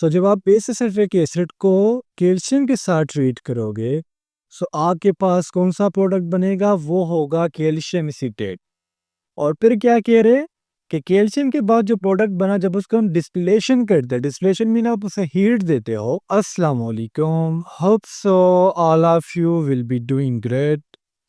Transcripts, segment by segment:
सो जब आप base acetic acid को कैल्शियम के साथ ट्रीट करोगे, सो आपके पास कौन सा प्रोडक्ट बनेगा? वो होगा कैल्शियम एसीटेट। और फिर क्या कह रहे हैं कि कैल्शियम के बाद जो प्रोडक्ट बना, जब उसको हम डिस्टिलेशन करते हैं, डिस्टिलेशन मीन आप उसे हीट देते हो। अस्सलाम वालेकुम, hope so all of you will be doing great.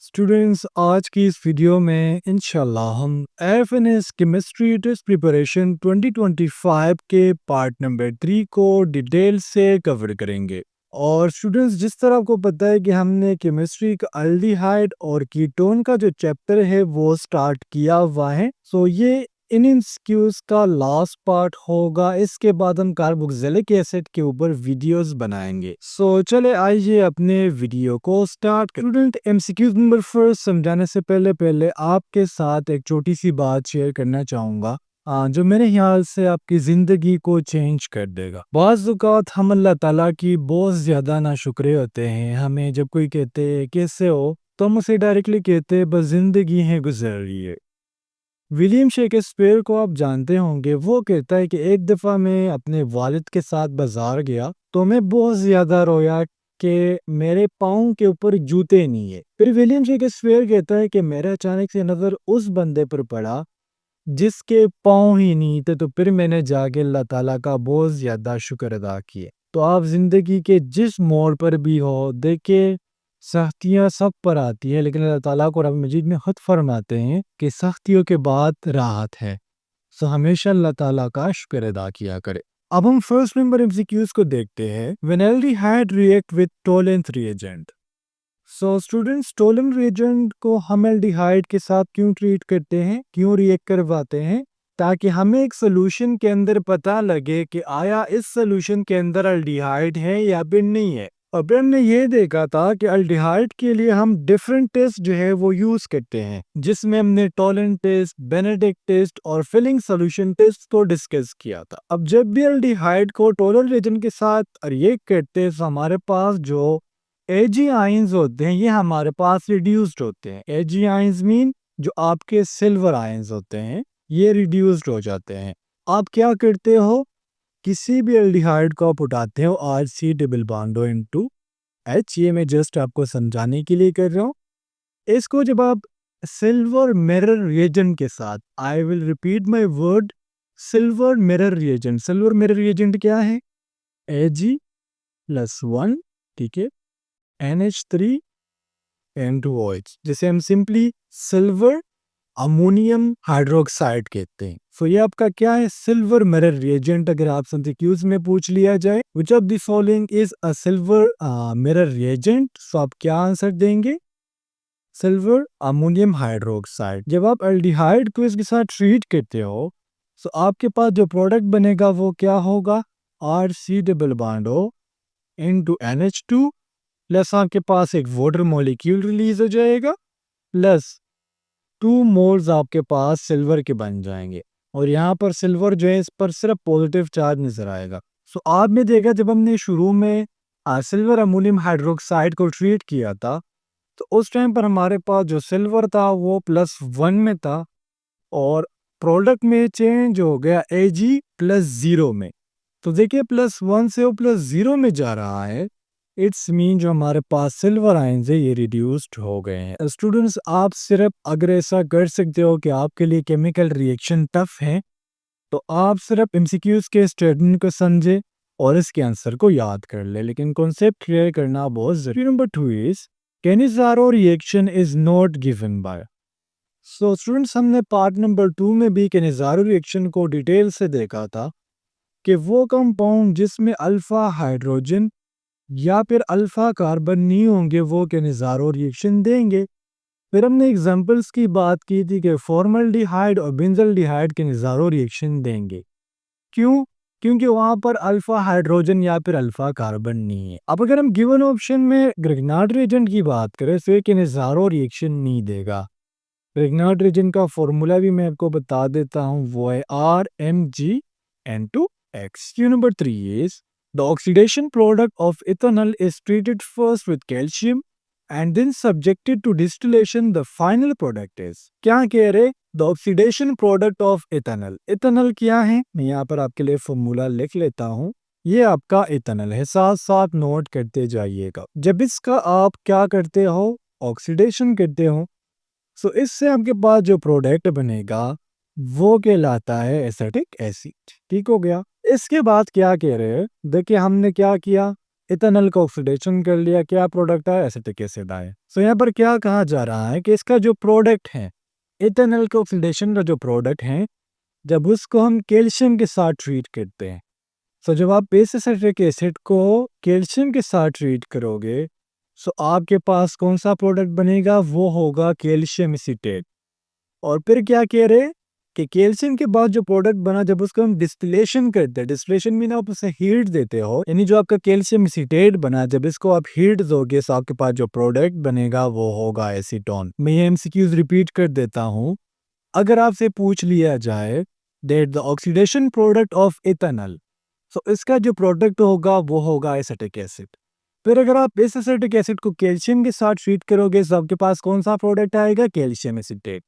Students, आज की इस वीडियो में इंशाल्लाह हम एफएनएस केमिस्ट्री टेस्ट प्रिपरेशन 2025 के पार्ट नंबर 3 को डिटेल से कवर करेंगे। और स्टूडेंट्स, जिस तरह आपको पता है कि हमने केमिस्ट्री का अल्डिहाइड और कीटोन का जो चैप्टर है वो स्टार्ट किया हुआ है। सो ये इन इंस्क्यूज का लास्ट पार्ट होगा। इसके बाद हम कार्बोक्सिलिक एसिड के ऊपर वीडियोस बनाएंगे। सो चले आइए अपने वीडियो को स्टार्ट करें। स्टूडेंट, एमसीक्यूज नंबर फर्स्ट समझाने से पहले आपके साथ एक छोटी सी बात शेयर करना चाहूंगा, जो मेरे ख्याल से आपकी ज़िंदगी को चेंज कर देगा। बाज़ औक़ात हम अल्लाह ताला की बहुत ज़्यादा नाशुक्रे होते हैं। हमें जब कोई कहते हैं कैसे हो, तो हम उसे डायरेक्टली कहते हैं बस ज़िंदगी है, गुजर रही है। विलियम शेक्सपियर को आप जानते होंगे, वो कहता है कि एक दफ़ा मैं अपने वालिद के साथ बाज़ार गया तो मैं बहुत ज़्यादा रोया कि मेरे पाँव के ऊपर जूते नहीं है। फिर विलियम शेक्सपियर कहता है कि मेरा अचानक से नज़र उस बंदे पर पड़ा जिसके पाँव ही नहीं थे, तो फिर मैंने जाके अल्लाह ताला का बहुत ज़्यादा शुक्र अदा किए। तो आप ज़िंदगी के जिस मोड़ पर भी हो, देखिए सख्तियाँ सब पर आती है, लेकिन अल्लाह ताला कुरान मजीद में खुद फरमाते हैं कि सख्तियों के बाद राहत है। सो हमेशा अल्लाह ताला का शुक्र अदा किया करे। अब हम फर्स्ट नंबर एमसीक्यूज को देखते हैं। When aldehyde react with tolerant reagent. So students, Tollens reagent को हम एल्डिहाइड के साथ क्यों ट्रीट करते हैं, क्यों रिएक्ट करवाते हैं? ताकि हमें एक सोल्यूशन के अंदर पता लगे कि आया इस सोल्यूशन के अंदर एल्डिहाइड है या फिर नहीं है। और फिर हमने ये देखा था कि एल्डिहाइड के लिए हम डिफरेंट टेस्ट जो है वो यूज करते हैं, जिसमें हमने टोलेंट टेस्ट, बेनेडिक्ट टेस्ट और फिलिंग सोल्यूशन टेस्ट को डिस्कस किया था। अब जब भी एल्डिहाइड को टोलन रिएजेंट के साथ रिएक्ट करते हैं, तो हमारे पास जो एजी आयंस होते हैं ये हमारे पास रिड्यूस्ड होते हैं। एजी आयंस मीन जो आपके सिल्वर आयंस होते हैं, ये रिड्यूस्ड हो जाते हैं। आप क्या करते हो, किसी भी एल्डिहाइड को आप उठाते हो RC double bond into H, ये मैं जस्ट आपको समझाने के लिए कर रहा हूँ। इसको जब आप सिल्वर मिरर रिएजेंट के साथ, I will repeat my word, silver mirror reagent. Silver mirror reagent क्या है? Ag+1, ठीक है, NH3N2OH, जिसे हम सिंपली सिल्वर अमोनियम हाइड्रोक्साइड कहते हैं। सो ये आपका क्या है? Silver mirror reagent. अगर आप एमसीक्यूज में पूछ लिया जाए which of the following is a silver mirror reagent, so आप क्या आंसर देंगे? Silver ammonium hydroxide. जब आप एल्डिहाइड को इसके साथ ट्रीट करते हो, सो आपके पास जो प्रोडक्ट बनेगा वो क्या होगा? RC double bond O into NH2 plus आपके पास एक वाटर मॉलिक्यूल रिलीज हो जाएगा, प्लस 2 मोल्स आपके पास सिल्वर के बन जाएंगे। और यहाँ पर सिल्वर जो है, इस पर सिर्फ पॉजिटिव चार्ज नजर आएगा। सो आपने देखा जब हमने शुरू में सिल्वर अमोनियम हाइड्रोक्साइड को ट्रीट किया था, तो उस टाइम पर हमारे पास जो सिल्वर था वो +1 में था, और प्रोडक्ट में चेंज हो गया Ag+0 में। तो देखिए +1 से वो +0 में जा रहा है। इट्स मीन जो हमारे पास सिल्वर आयंस है ये रिड्यूस्ड हो गए हैं। स्टूडेंट्स, आप सिर्फ अगर ऐसा कर सकते हो कि आपके लिए केमिकल रिएक्शन टफ है, तो आप सिर्फ एमसीक्यूज के स्टेटमेंट को समझे और इसके आंसर को याद कर ले, लेकिन कॉन्सेप्ट क्लियर करना बहुत जरूरी। Number 2 is Cannizzaro reaction is not given by. So students, हमने पार्ट नंबर 2 में भी केनिज़ारो रिएक्शन को डिटेल से देखा था कि वो कंपाउंड जिसमें अल्फा हाइड्रोजन या फिर अल्फा कार्बन नहीं होंगे वो केनिज़ारो रिएक्शन देंगे। फिर हमने एग्जांपल्स की बात की थी कि फॉर्मल्डिहाइड और बेंजल्डिहाइड केनिज़ारो रिएक्शन देंगे। क्यों? क्योंकि वहां पर अल्फा हाइड्रोजन या फिर अल्फा कार्बन नहीं है। अब अगर हम गिवन ऑप्शन में ग्रिग्नार्ड रिएजेंट की बात करें तो ये केनिज़ारो रिएक्शन नहीं देगा। ग्रिग्नार्ड रिएजेंट का फॉर्मूला भी मैं आपको बता देता हूँ, वो है RMgN2X। Number 3 is the oxidation product of ethanol is treated first with calcium and then subjected to distillation. The final product is, क्या कह रहे? The oxidation product of ethanol. ethanol क्या है? मैं यहाँ पर आपके लिए फॉर्मूला लिख लेता हूँ। ये आपका इथेनॉल है, साथ साथ नोट करते जाइएगा। जब इसका आप क्या करते हो, ऑक्सीडेशन करते हो, सो इससे आपके पास जो प्रोडक्ट बनेगा वो कहलाता है एसिटिक एसिड। ठीक हो गया। इसके बाद क्या कह रहे हैं, देखिए हमने क्या किया, इथेनॉल का ऑक्सीडेशन कर लिया, क्या प्रोडक्ट आया, एसिटिक एसिड आया। सो यहाँ पर क्या कहा जा रहा है कि इसका जो प्रोडक्ट है, इथेनॉल के ऑक्सीडेशन का जो प्रोडक्ट है, जब उसको हम कैल्शियम के साथ ट्रीट करते हैं, सो जब आप बेस एसिटिक एसिड को कैल्शियम के साथ ट्रीट करोगे, सो आपके पास कौन सा प्रोडक्ट बनेगा, वो होगा कैल्शियम एसीटेट। और फिर क्या कह रहे हैं कि कैल्शियम के बाद जो प्रोडक्ट बना, जब उसको हम डिस्टिलेशन करते हैं, डिस्टिलेशन मीन आप उसे हीट देते हो, यानी जो आपका कैल्शियम एसीटेट बना, जब इसको आप हीट दोगे तो आपके पास जो प्रोडक्ट बनेगा वो होगा एसीटोन। मैं ये एमसीक्यूज रिपीट कर देता हूँ। अगर आपसे पूछ लिया जाए that the oxidation product of ethanol, so इसका जो प्रोडक्ट होगा वो होगा एसिटिक एसिड। फिर अगर आप इस एसिटिक एसिड को कैल्शियम के साथ ट्रीट करोगे तो आपके पास कौन सा प्रोडक्ट आएगा, कैल्शियम एसीटेट।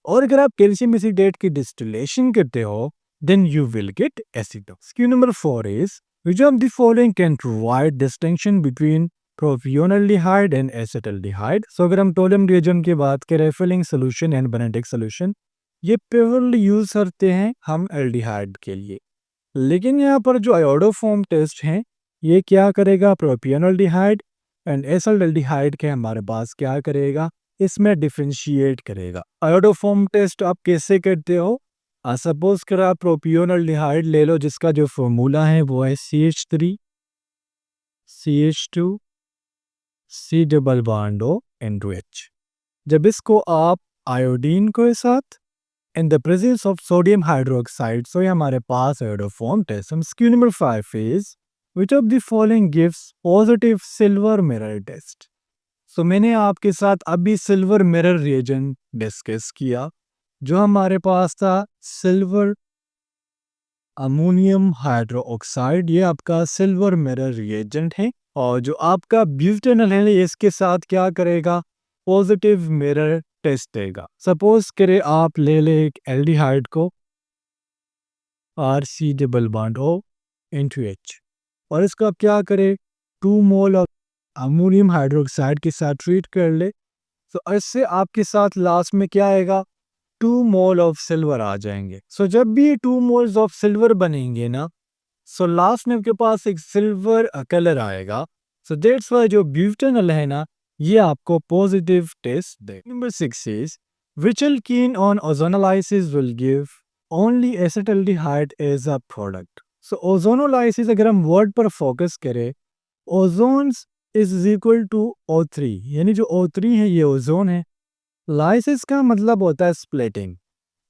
और अगर आप कैल्शियम एसीटेट की डिस्टिलेशन करते हो, then you will get acetone. Question number 4 is which of the following can provide distinction between propionaldehyde and acetaldehyde. So अगर हम टोलम रिएजेंट की बात करें, Fehling solution and Benedict solution, ये प्योरली यूज करते हैं हम एल्डिहाइड के लिए। लेकिन यहाँ पर जो आयोडोफॉर्म टेस्ट है, ये क्या करेगा, प्रोपियोनल्डिहाइड एंड एसिटल्डिहाइड के हमारे पास क्या करेगा, इसमें डिफरेंशिएट करेगा। आयोडोफॉर्म टेस्ट आप कैसे करते हो, सपोज कर आप प्रोपियोनल्डिहाइड ले लो, जिसका जो फॉर्मूला है वो है CH3 CH2 C double bond O N2H। जब इसको आप आयोडीन के साथ in the presence of sodium hydroxide, so ये हमारे पास आयोडोफॉर्म टेस्ट। हम question number 5 is which of the following gives positive silver mirror test। सो मैंने आपके साथ अभी सिल्वर मिरर रिएजेंट डिस्कस किया। जो हमारे पास था सिल्वर अमोनियम हाइड्रोक्साइड, ये आपका सिल्वर मिरर रिएजेंट है। और जो आपका ब्यूटेनॉल है, ये इसके साथ क्या करेगा, पॉजिटिव मिरर टेस्ट देगा। सपोज करे आप ले ले एक एल्डिहाइड को, RC double bond O N2H, और इसका आप क्या करे, 2 मोल ऑफ अमोनियम हाइड्रोक्साइड के साथ ट्रीट कर ले, तो इससे आपके साथ लास्ट में क्या आएगा, 2 मोल ऑफ सिल्वर आ जाएंगे। सो जब भी 2 मोल्स ऑफ सिल्वर बनेंगे ना, सो लास्ट में आपके पास एक सिल्वर कलर आएगा। सो दैट्स वाई जो ब्यूटेनॉल है ना, ये आपको पॉजिटिव टेस्ट दे। Number 6 is which alkene on ozonolysis will give only acetaldehyde as a product. So ozonolysis अगर हम वर्ड पर फोकस करें, ओजोन्स इज इक्वल टू O3, यानी जो O3 है ये ओजोन है। लाइसिस का मतलब होता है स्प्लिटिंग,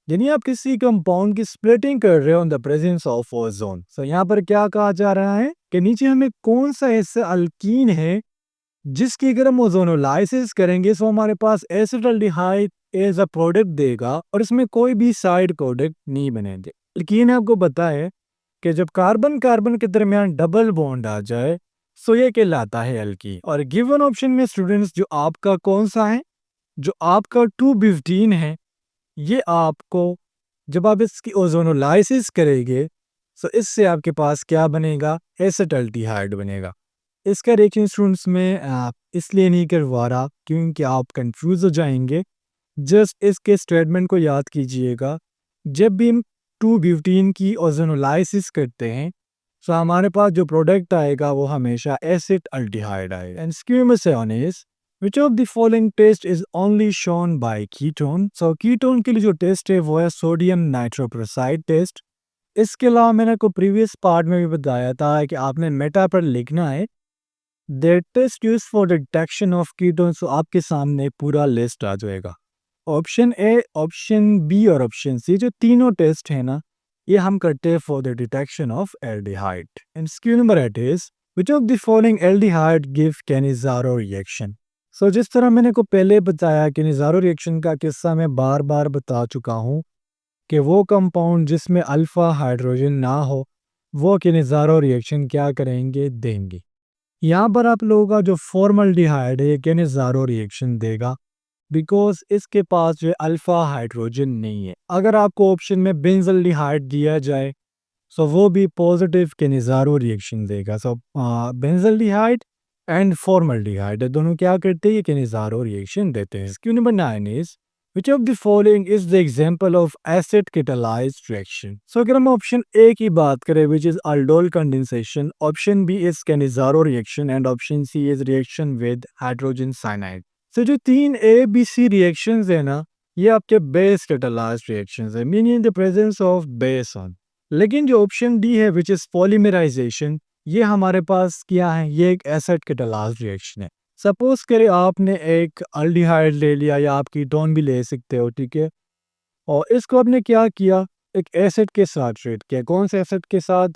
यानी आप किसी कंपाउंड की स्प्लिटिंग कर रहे हो in the presence of ozone. So यहाँ पर क्या कहा जा रहा है कि नीचे हमें कौन सा ऐसा अल्कीन है जिसकी अगर हम ओजोनोलाइसिस करेंगे तो हमारे पास एसिटल्डिहाइड एज अ प्रोडक्ट देगा, और इसमें कोई भी साइड प्रोडक्ट नहीं बनेंगे। अल्कीन आपको पता है कि जब कार्बन कार्बन के दरमियान डबल बॉन्ड आ जाए, सो ये कहलाता है अल्कीन। और गिवन ऑप्शन में स्टूडेंट्स जो आपका कौन सा है, जो आपका 2 ब्यूटीन है, ये आपको जब आप इसकी ओजोनोलाइसिस करेंगे, तो इससे आपके पास क्या बनेगा, एसिटल्डिहाइड बनेगा। इसका रिएक्शन स्टूडेंट्स में आप इसलिए नहीं करवा रहा क्योंकि आप कंफ्यूज हो जाएंगे। जस्ट इसके स्टेटमेंट को याद कीजिएगा। जब भी हम 2 ब्यूटीन की ओजोनोलाइसिस करते हैं, तो हमारे पास जो प्रोडक्ट आएगा वो हमेशा एसिटल्डिहाइड आएगा। And स्क्यूमस Which of the following test is only shown by ketone? So ketone के लिए जो टेस्ट है वो है सोडियम नाइट्रोप्रोसाइड टेस्ट। इसके अलावा मैंने को प्रीवियस पार्ट में भी बताया था कि आपने मेटा पर लिखना है the test use for detection of ketone. So आपके सामने पूरा लिस्ट आ जाएगा। ऑप्शन ए, ऑप्शन बी और ऑप्शन सी, जो तीनों टेस्ट है ना, ये हम करते हैं for the detection of aldehyde. And question number 8 is which of the following aldehyde give Cannizzaro reaction. So जिस तरह मैंने को पहले बताया कि कैनिज़ारो रिएक्शन का किस्सा मैं बार बार बता चुका हूँ कि वो कंपाउंड जिसमें अल्फा हाइड्रोजन ना हो, वो कैनिज़ारो रिएक्शन क्या करेंगे, देंगे। यहाँ पर आप लोगों का जो फॉर्मल्डिहाइड है, ये कैनिज़ारो रिएक्शन देगा बिकॉज इसके पास जो अल्फा हाइड्रोजन नहीं है। अगर आपको ऑप्शन में बेंजल्डिहाइड दिया जाए, सो वो भी पॉजिटिव केनिज़ारो रिएक्शन देगा। सो बेंज़ल्डिहाइड एंड फॉर्मल्डिहाइड दोनों क्या करते हैं? ये केनिज़ारो रिएक्शन देते हैं। Question number 9 is which of the following is the example of acid catalyzed reaction? So अगर हम ऑप्शन ए की बात करें which is aldol condensation, option B is Cannizzaro reaction and option C is reaction with hydrogen cyanide. So जो तीन A B C reactions है ना, ये आपके बेस catalyzed reactions है, meaning the presence of base on. लेकिन जो option D है which is polymerization, ये हमारे पास क्या है? ये एक एसिड catalyzed रिएक्शन है। सपोज करें आपने एक अल्डिहाइड ले लिया या आप कीटोन भी ले सकते हो, ठीक है, और इसको आपने क्या किया? एक एसिड के साथ ट्रीट किया। कौन से एसिड के साथ?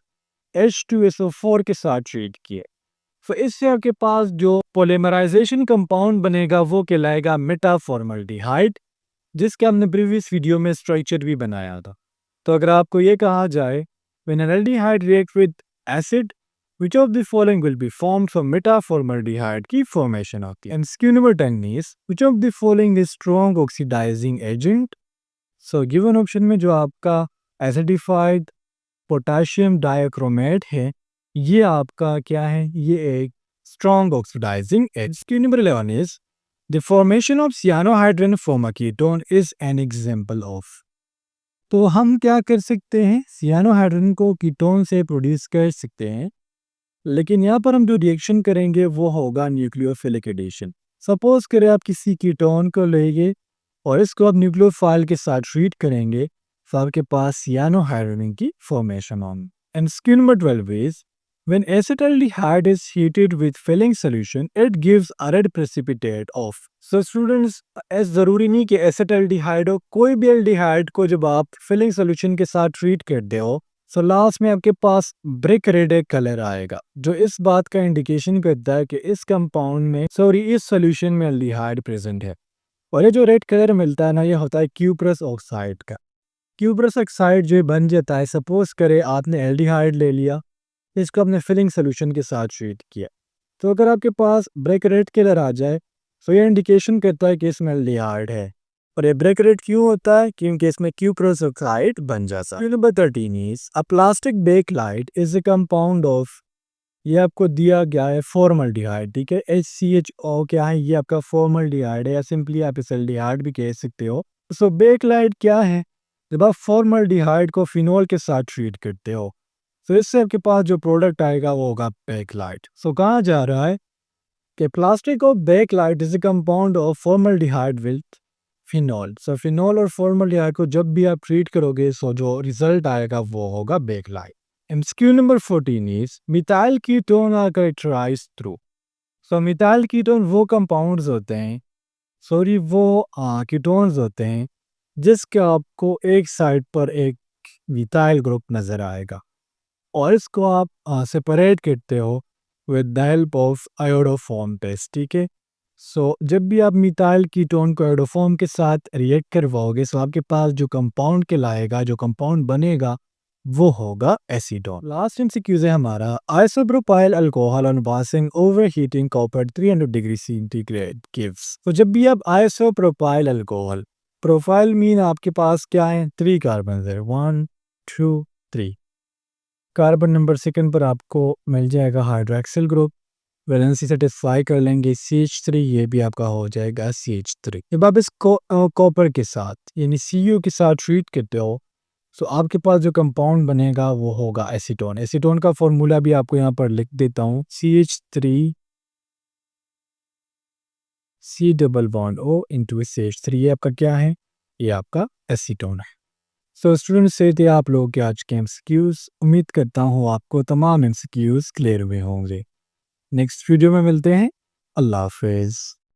H2SO4 के साथ ट्रीट किए। तो इससे आपके पास जो पोलीमराइजेशन कंपाउंड बनेगा वो कहलाएगा मेटाफॉर्मल्डिहाइड, जिसके हमने प्रीवियस वीडियो में स्ट्रक्चर भी बनाया था। तो अगर आपको ये कहा जाए when an aldehyde react with acid which of the following will be formed from metaformaldehyde की formation होती है। And skill number 10 is which of the following is strong oxidizing agent? So given option में जो आपका acidified potassium diachromate है, ये आपका क्या है? ये एक strong oxidizing agent. Skill number 11 is the formation of cyanohydrin from a ketone is an example of. तो हम क्या कर सकते हैं? cyanohydrin को कीटोन से प्रोड्यूस कर सकते हैं, लेकिन यहाँ पर हम जो रिएक्शन करेंगे वो होगा न्यूक्लियोफिलिक एडिशन। सपोज करें आप किसी कीटोन को लेंगे और इसको आप न्यूक्लियोफाइल के साथ ट्रीट करेंगे, तो आपके पास सियानोहाइड्रोजन की फॉर्मेशन होगी। And skill number 12 is when acetaldehyde is heated with Fehling solution it gives a red precipitate of. So students, ऐसा जरूरी नहीं कि एसिटाल्डिहाइड हो, कोई भी एल्डिहाइड को जब आप फिलिंग सॉल्यूशन के साथ ट्रीट करते हो सो लास्ट में आपके पास ब्रिक रेड कलर आएगा, जो इस बात का इंडिकेशन करता है कि इस कंपाउंड में इस सॉल्यूशन में एल्डिहाइड प्रेजेंट है। और ये जो रेड कलर मिलता है ना, ये होता है क्यूप्रस ऑक्साइड का। क्यूप्रस ऑक्साइड जो बन जाता है, सपोज करे आपने एल्डिहाइड ले लिया, इसको आपने फिलिंग सोल्यूशन के साथ ट्रीट किया, तो अगर आपके पास ब्रिक रेड कलर आ जाए तो ये इंडिकेशन करता है कि इसमें एल्डिहाइड है। और ये ब्रेक रेड क्यों होता है? क्योंकि इसमें क्यूप्रस ऑक्साइड बन जाता है। Number 13 is a plastic bakelite is a compound of, ये आपको दिया गया है फॉर्मल्डिहाइड, ठीक है, HCHO क्या है? ये आपका फॉर्मल्डिहाइड है, या सिंपली आप इसे एल्डिहाइड भी कह सकते हो। सो बेकलाइट क्या है? जब आप फॉर्मल्डिहाइड को फिनोल के साथ ट्रीट करते हो तो इससे आपके पास जो प्रोडक्ट आएगा वो होगा बेकलाइट। सो कहा जा रहा है कि plastic of bakelite is a compound of formaldehyde with phenol. So phenol और फॉर्मल्डिहाइड को जब भी आप ट्रीट करोगे सो जो रिजल्ट आएगा वो होगा bakelite. MCQ number 14 is methyl ketone are characterised through. So methyl ketone वो कंपाउंड्स होते हैं, वो कीटोन्स होते हैं जिसके आपको एक साइड पर एक मिथाइल ग्रुप नजर आएगा और इसको आप सेपरेट करते हो with the help of iodoform test, ठीक है। सो जब भी आप मिथाइल कीटोन को आयोडोफॉर्म के साथ रिएक्ट करवाओगे सो आपके पास जो कंपाउंड कहलाएगा, जो कंपाउंड बनेगा वो होगा एसीटोन। लास्ट एमसीक्यूज है हमारा isopropyl alcohol on passing over heating copper 300 degree centigrade gives. तो जब भी आप आइसोप्रोपाइल अल्कोहल, प्रोफाइल मीन आपके पास क्या है? 3 कार्बन है, 1 2 3। कार्बन नंबर सेकंड पर आपको मिल जाएगा हाइड्रोक्सिल ग्रुप, वैलेंसी सेटिस्फाई कर लेंगे CH3, ये भी आपका हो जाएगा CH3। जब आप इसको कॉपर के साथ यानी Cu के साथ ट्रीट करते हो तो आपके पास जो कंपाउंड बनेगा वो होगा एसीटोन। एसीटोन का फॉर्मूला भी आपको यहाँ पर लिख देता हूँ, CH3 C double bond O into CH3, ये आपका क्या है? ये आपका एसीटोन है। सो स्टूडेंट्स, से थे आप लोग के आज के एमसीक्यूज। उम्मीद करता हूँ आपको तमाम एमसीक्यूज क्लियर हुए होंगे। नेक्स्ट वीडियो में मिलते हैं। अल्लाह हाफिज़।